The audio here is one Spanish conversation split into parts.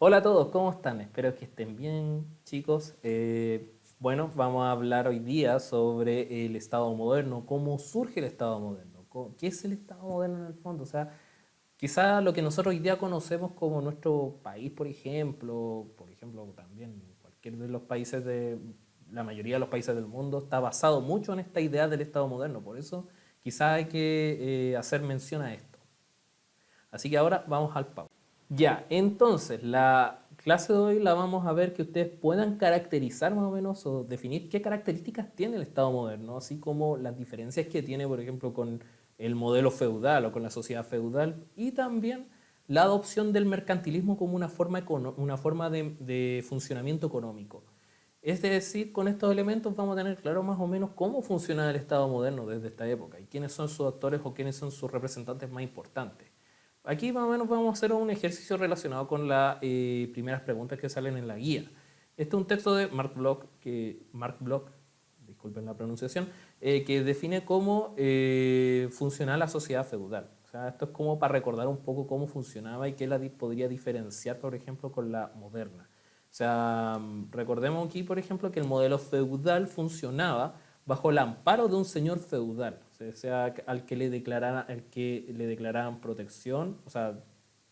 Hola a todos, ¿cómo están? Espero que estén bien, chicos. Bueno, vamos a hablar hoy día sobre el Estado moderno, cómo surge el Estado moderno, qué es el Estado moderno en el fondo. O sea, quizá lo que nosotros hoy día conocemos como nuestro país, por ejemplo, también cualquier de los países la mayoría de los países del mundo está basado mucho en esta idea del Estado moderno. Por eso, quizá hay que hacer mención a esto. Así que ahora vamos al PAU. Ya, entonces la clase de hoy la vamos a ver que ustedes puedan caracterizar más o menos o definir qué características tiene el Estado moderno, así como las diferencias que tiene, por ejemplo, con el modelo feudal o con la sociedad feudal, y también la adopción del mercantilismo como una forma de funcionamiento económico. Es decir, con estos elementos vamos a tener claro más o menos cómo funciona el Estado moderno desde esta época y quiénes son sus actores o quiénes son sus representantes más importantes. Aquí más o menos vamos a hacer un ejercicio relacionado con las primeras preguntas que salen en la guía. Este es un texto de Mark Bloch, disculpen la pronunciación, que define cómo funciona la sociedad feudal. O sea, esto es como para recordar un poco cómo funcionaba y qué la podría diferenciar, por ejemplo, con la moderna. O sea, recordemos aquí, por ejemplo, que el modelo feudal funcionaba bajo el amparo de un señor feudal, o sea, al que le declararan protección, o sea,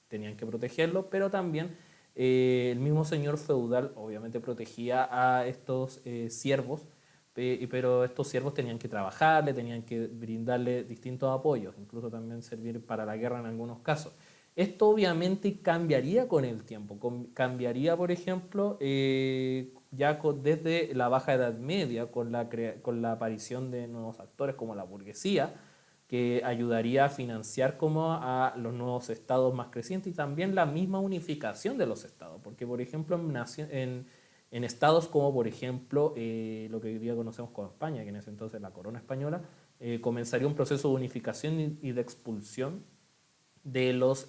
tenían que protegerlo, pero también el mismo señor feudal obviamente protegía a estos siervos, pero estos siervos tenían que trabajar, le tenían que brindarle distintos apoyos, incluso también servir para la guerra en algunos casos. Esto obviamente cambiaría con el tiempo, cambiaría, por ejemplo, desde la Baja Edad Media, con la aparición de nuevos actores como la burguesía, que ayudaría a financiar como a los nuevos estados más crecientes y también la misma unificación de los estados, porque por ejemplo en estados como por ejemplo lo que hoy día conocemos como España, que en ese entonces la corona española, comenzaría un proceso de unificación y de expulsión de los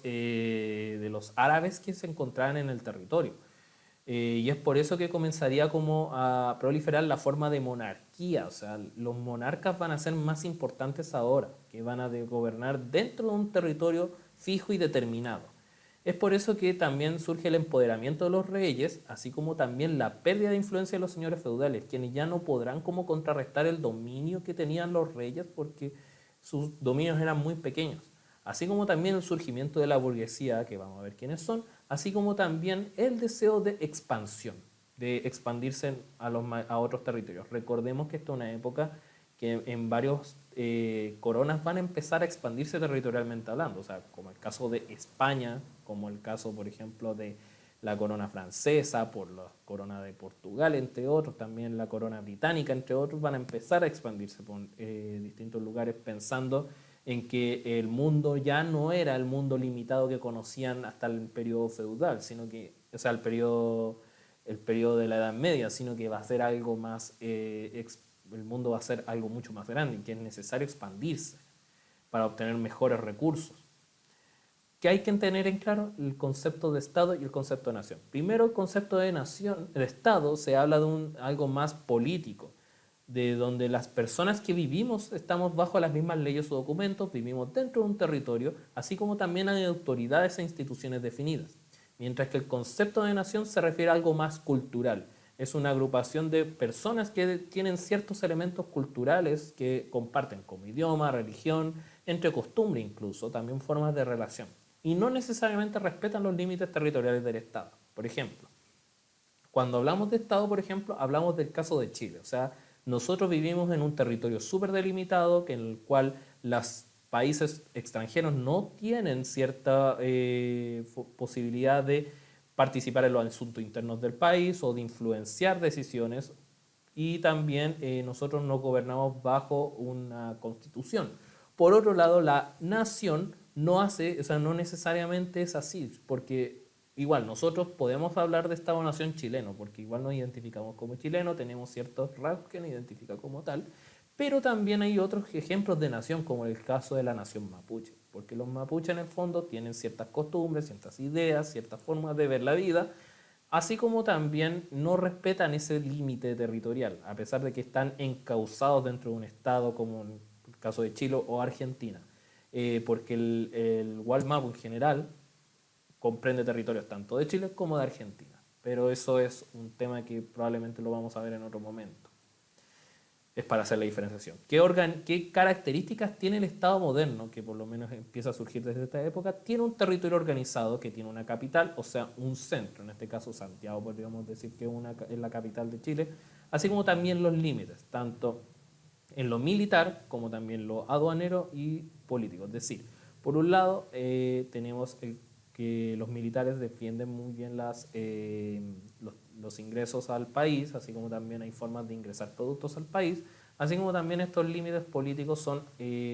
árabes que se encontraban en el territorio. Y es por eso que comenzaría como a proliferar la forma de monarquía. O sea, los monarcas van a ser más importantes ahora, que van a gobernar dentro de un territorio fijo y determinado. Es por eso que también surge el empoderamiento de los reyes, así como también la pérdida de influencia de los señores feudales, quienes ya no podrán como contrarrestar el dominio que tenían los reyes porque sus dominios eran muy pequeños. Así como también el surgimiento de la burguesía, que vamos a ver quiénes son, así como también el deseo de expansión, de expandirse a otros territorios. Recordemos que esta es una época que en varios coronas van a empezar a expandirse territorialmente hablando, o sea, como el caso de España, como el caso, por ejemplo, de la corona francesa, por la corona de Portugal, entre otros, también la corona británica, entre otros, van a empezar a expandirse por distintos lugares pensando en que el mundo ya no era el mundo limitado que conocían hasta el periodo feudal, sino que, o sea, el periodo de la Edad Media, sino que va a ser algo más, el mundo va a ser algo mucho más grande y que es necesario expandirse para obtener mejores recursos. ¿Qué hay que tener en claro? El concepto de Estado y el concepto de nación. Primero, el concepto de nación, de Estado, se habla de algo más político, de donde las personas que vivimos estamos bajo las mismas leyes o documentos, vivimos dentro de un territorio, así como también hay autoridades e instituciones definidas. Mientras que el concepto de nación se refiere a algo más cultural. Es una agrupación de personas que tienen ciertos elementos culturales que comparten como idioma, religión, entre costumbre incluso, también formas de relación. Y no necesariamente respetan los límites territoriales del Estado. Por ejemplo, cuando hablamos de Estado, por ejemplo, hablamos del caso de Chile. O sea, nosotros vivimos en un territorio súper delimitado en el cual los países extranjeros no tienen cierta posibilidad de participar en los asuntos internos del país o de influenciar decisiones y también nosotros nos gobernamos bajo una constitución. Por otro lado, la nación no hace, o sea, no necesariamente es así, porque igual nosotros podemos hablar de Estado-nación chileno, porque igual nos identificamos como chileno, tenemos ciertos rasgos que nos identifican como tal, pero también hay otros ejemplos de nación, como el caso de la nación mapuche, porque los mapuches en el fondo tienen ciertas costumbres, ciertas ideas, ciertas formas de ver la vida, así como también no respetan ese límite territorial, a pesar de que están encausados dentro de un estado como en el caso de Chile o Argentina, porque el Walmart en general comprende territorios tanto de Chile como de Argentina. Pero eso es un tema que probablemente lo vamos a ver en otro momento. Es para hacer la diferenciación. ¿Qué características tiene el Estado moderno, que por lo menos empieza a surgir desde esta época? Tiene un territorio organizado que tiene una capital, o sea, un centro, en este caso Santiago, podríamos decir que es la capital de Chile, así como también los límites, tanto en lo militar como también lo aduanero y político. Es decir, por un lado tenemos que los militares defienden muy bien los ingresos al país, así como también hay formas de ingresar productos al país, así como también estos límites políticos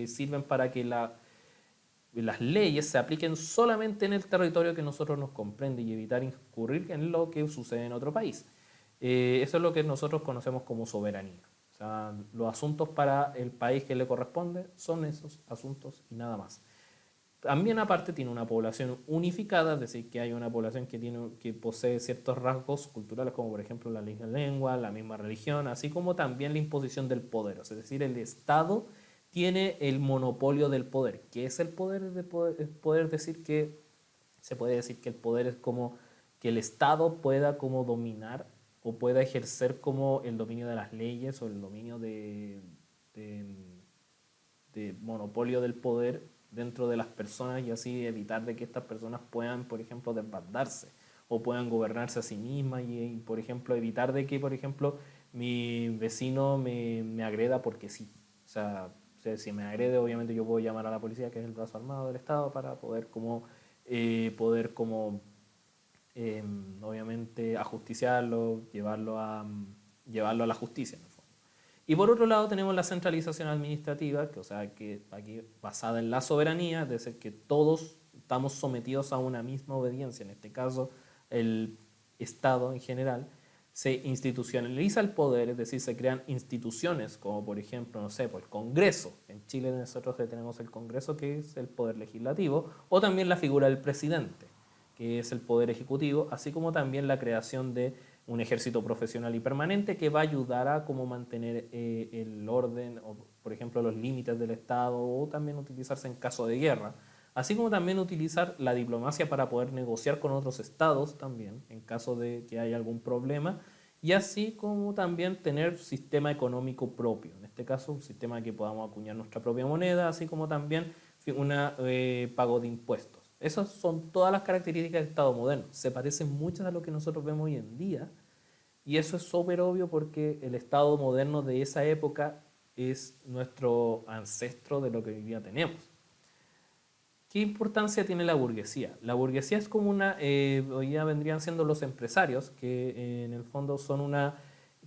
sirven para que las leyes se apliquen solamente en el territorio que nosotros nos comprende y evitar incurrir en lo que sucede en otro país. Eso es lo que nosotros conocemos como soberanía. O sea, los asuntos para el país que le corresponde son esos asuntos y nada más. También aparte tiene una población unificada, es decir, que hay una población que posee ciertos rasgos culturales, como por ejemplo la misma lengua, la misma religión, así como también la imposición del poder. Es decir, el Estado tiene el monopolio del poder. ¿Qué es el poder? Se puede decir que el poder es como que el Estado pueda como dominar o pueda ejercer como el dominio de las leyes o el dominio de, de monopolio del poder dentro de las personas y así evitar de que estas personas puedan, por ejemplo, desbandarse o puedan gobernarse a sí mismas y por ejemplo, evitar de que, por ejemplo, mi vecino me agreda porque sí. O sea, si me agrede, obviamente yo puedo llamar a la policía, que es el brazo armado del Estado, para poder como obviamente ajusticiarlo, llevarlo a la justicia. ¿No? Y por otro lado tenemos la centralización administrativa, que, o sea, que aquí basada en la soberanía, es decir, que todos estamos sometidos a una misma obediencia, en este caso el Estado en general, se institucionaliza el poder, es decir, se crean instituciones como por ejemplo, no sé, pues el Congreso. En Chile nosotros tenemos el Congreso, que es el poder legislativo, o también la figura del presidente, que es el poder ejecutivo, así como también la creación de un ejército profesional y permanente que va a ayudar a como mantener el orden, o por ejemplo los límites del Estado, o también utilizarse en caso de guerra, así como también utilizar la diplomacia para poder negociar con otros estados también, en caso de que haya algún problema, y así como también tener sistema económico propio, en este caso un sistema que podamos acuñar nuestra propia moneda, así como también un pago de impuestos. Esas son todas las características del Estado moderno. Se parecen muchas a lo que nosotros vemos hoy en día, y eso es súper obvio porque el Estado moderno de esa época es nuestro ancestro de lo que hoy día tenemos. ¿Qué importancia tiene la burguesía? La burguesía es como hoy día vendrían siendo los empresarios, que en el fondo son una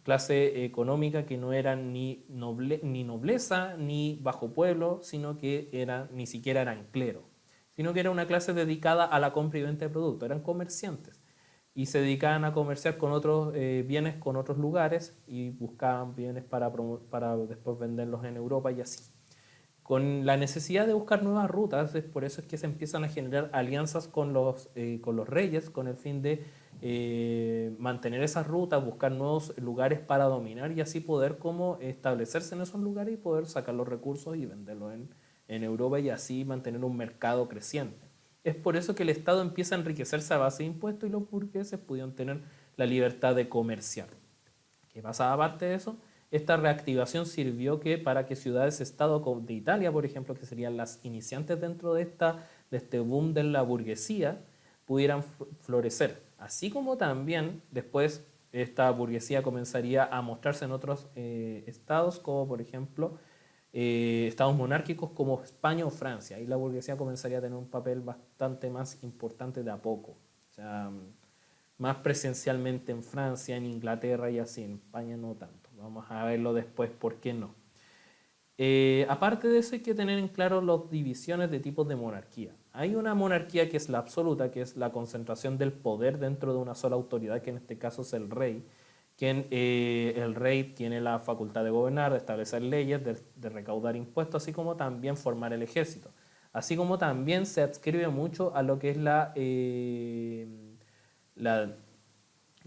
clase económica que no era ni nobleza ni bajo pueblo, sino que ni siquiera eran clero, sino que era una clase dedicada a la compra y venta de productos, eran comerciantes y se dedicaban a comerciar con otros bienes con otros lugares y buscaban bienes para después venderlos en Europa y así. Con la necesidad de buscar nuevas rutas, es por eso es que se empiezan a generar alianzas con los reyes, con el fin de mantener esas rutas, buscar nuevos lugares para dominar y así poder como establecerse en esos lugares y poder sacar los recursos y venderlos en Europa y así mantener un mercado creciente. Es por eso que el Estado empieza a enriquecerse a base de impuestos y los burgueses pudieron tener la libertad de comerciar. ¿Qué pasaba aparte de eso? Esta reactivación sirvió para que ciudades-estado de Italia, por ejemplo, que serían las iniciantes dentro de este boom de la burguesía, pudieran florecer. Así como también después esta burguesía comenzaría a mostrarse en otros estados, como por ejemplo estados monárquicos como España o Francia. Ahí la burguesía comenzaría a tener un papel bastante más importante de a poco. O sea, más presencialmente en Francia, en Inglaterra y así, en España no tanto. Vamos a verlo después, ¿por qué no? Aparte de eso hay que tener en claro las divisiones de tipos de monarquía. Hay una monarquía que es la absoluta, que es la concentración del poder dentro de una sola autoridad, que en este caso es el rey, quien el rey tiene la facultad de gobernar, de establecer leyes, de recaudar impuestos, así como también formar el ejército. Así como también se adscribe mucho a lo que es la,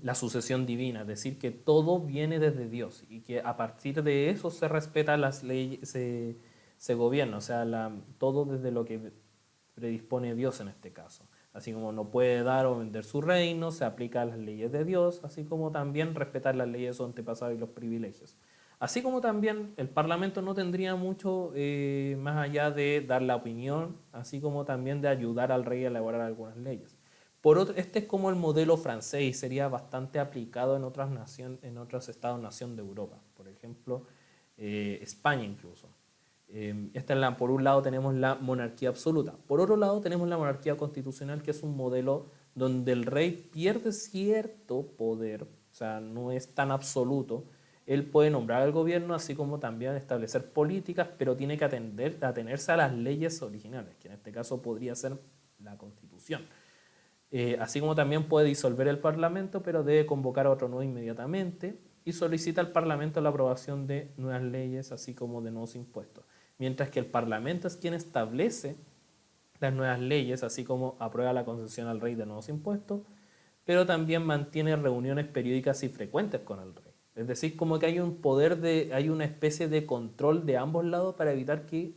la sucesión divina, es decir, que todo viene desde Dios y que a partir de eso se respetan las leyes, se gobierna, o sea, todo desde lo que predispone Dios en este caso. Así como no puede dar o vender su reino, se aplica a las leyes de Dios, así como también respetar las leyes de su antepasado y los privilegios. Así como también el Parlamento no tendría mucho más allá de dar la opinión, así como también de ayudar al rey a elaborar algunas leyes. Por otro, este es como el modelo francés y sería bastante aplicado en otras, en otros estados-nación de Europa, por ejemplo, España incluso. Por un lado tenemos la monarquía absoluta. Por otro lado tenemos la monarquía constitucional, que es un modelo donde el rey pierde cierto poder, o sea, no es tan absoluto. Él puede nombrar al gobierno, así como también establecer políticas, pero tiene que atenerse a las leyes originales, que en este caso podría ser la Constitución. Así como también puede disolver el Parlamento, pero debe convocar a otro nuevo inmediatamente y solicita al Parlamento la aprobación de nuevas leyes, así como de nuevos impuestos. Mientras que el Parlamento es quien establece las nuevas leyes, así como aprueba la concesión al rey de nuevos impuestos, pero también mantiene reuniones periódicas y frecuentes con el rey. Es decir, como que hay un poder hay una especie de control de ambos lados para evitar que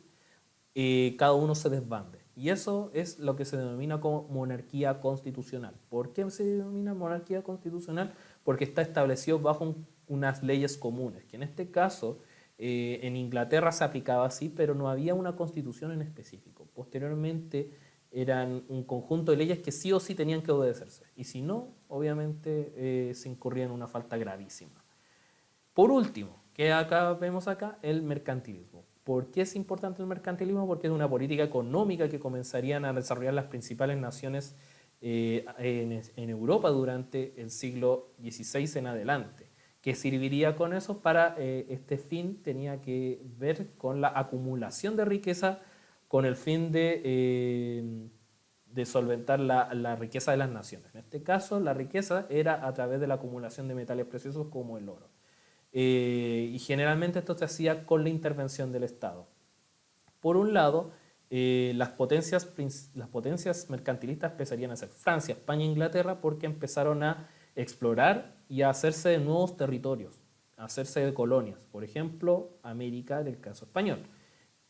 cada uno se desbande. Y eso es lo que se denomina como monarquía constitucional. ¿Por qué se denomina monarquía constitucional? Porque está establecido bajo unas leyes comunes, que en este caso en Inglaterra se aplicaba así, pero no había una constitución en específico. Posteriormente eran un conjunto de leyes que sí o sí tenían que obedecerse. Y si no, obviamente se incurría en una falta gravísima. Por último, que acá vemos acá, el mercantilismo. ¿Por qué es importante el mercantilismo? Porque es una política económica que comenzarían a desarrollar las principales naciones en Europa durante el siglo XVI en adelante. ¿Qué serviría con eso? Para este fin tenía que ver con la acumulación de riqueza con el fin de solventar la riqueza de las naciones. En este caso, la riqueza era a través de la acumulación de metales preciosos como el oro. Y generalmente esto se hacía con la intervención del Estado. Por un lado, las potencias mercantilistas empezarían a ser Francia, España e Inglaterra porque empezaron a explorar y a hacerse de nuevos territorios, a hacerse de colonias. Por ejemplo, América, en el caso español.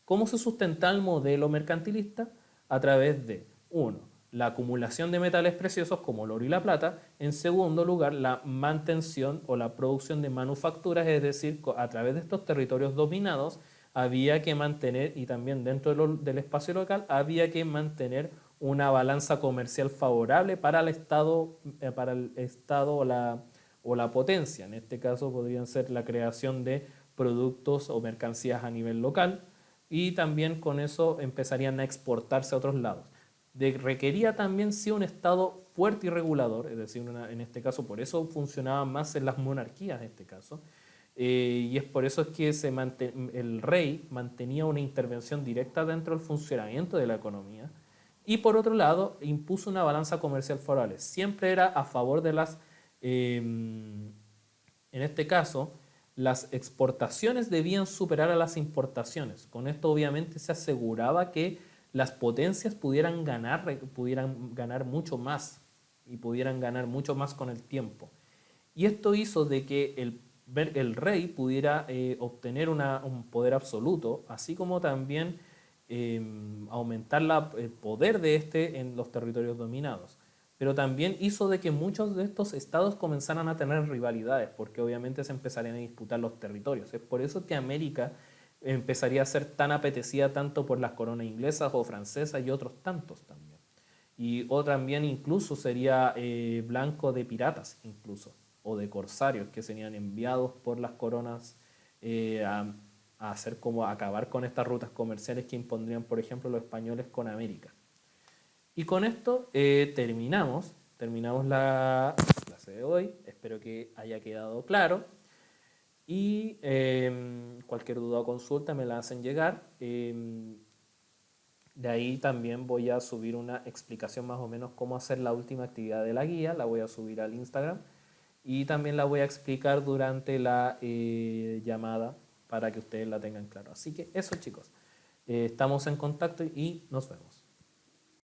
¿Cómo se sustenta el modelo mercantilista? A través de, uno, la acumulación de metales preciosos como el oro y la plata. En segundo lugar, la mantención o la producción de manufacturas, es decir, a través de estos territorios dominados había que mantener, y también dentro del espacio local, había que mantener una balanza comercial favorable para el Estado o la potencia. En este caso podrían ser la creación de productos o mercancías a nivel local, y también con eso empezarían a exportarse a otros lados. Requería también sí un Estado fuerte y regulador, es decir, en este caso, por eso funcionaban más en las monarquías en este caso, y es por eso que el rey mantenía una intervención directa dentro del funcionamiento de la economía, y por otro lado impuso una balanza comercial favorable. Siempre era a favor de en este caso, las exportaciones debían superar a las importaciones. Con esto obviamente se aseguraba que las potencias pudieran ganar mucho más y pudieran ganar mucho más con el tiempo. Y esto hizo de que el rey pudiera obtener un poder absoluto, así como también aumentar el poder de este en los territorios dominados. Pero también hizo de que muchos de estos estados comenzaran a tener rivalidades, porque obviamente se empezarían a disputar los territorios. Es por eso que América empezaría a ser tan apetecida tanto por las coronas inglesas o francesas y otros tantos también. O también incluso sería blanco de piratas incluso, o de corsarios que serían enviados por las coronas a hacer como acabar con estas rutas comerciales que impondrían, por ejemplo, los españoles con América. Y con esto terminamos la clase de hoy. Espero que haya quedado claro. Y cualquier duda o consulta me la hacen llegar. De ahí también voy a subir una explicación más o menos cómo hacer la última actividad de la guía. La voy a subir al Instagram. Y también la voy a explicar durante la llamada para que ustedes la tengan claro. Así que eso, chicos. Estamos en contacto y nos vemos.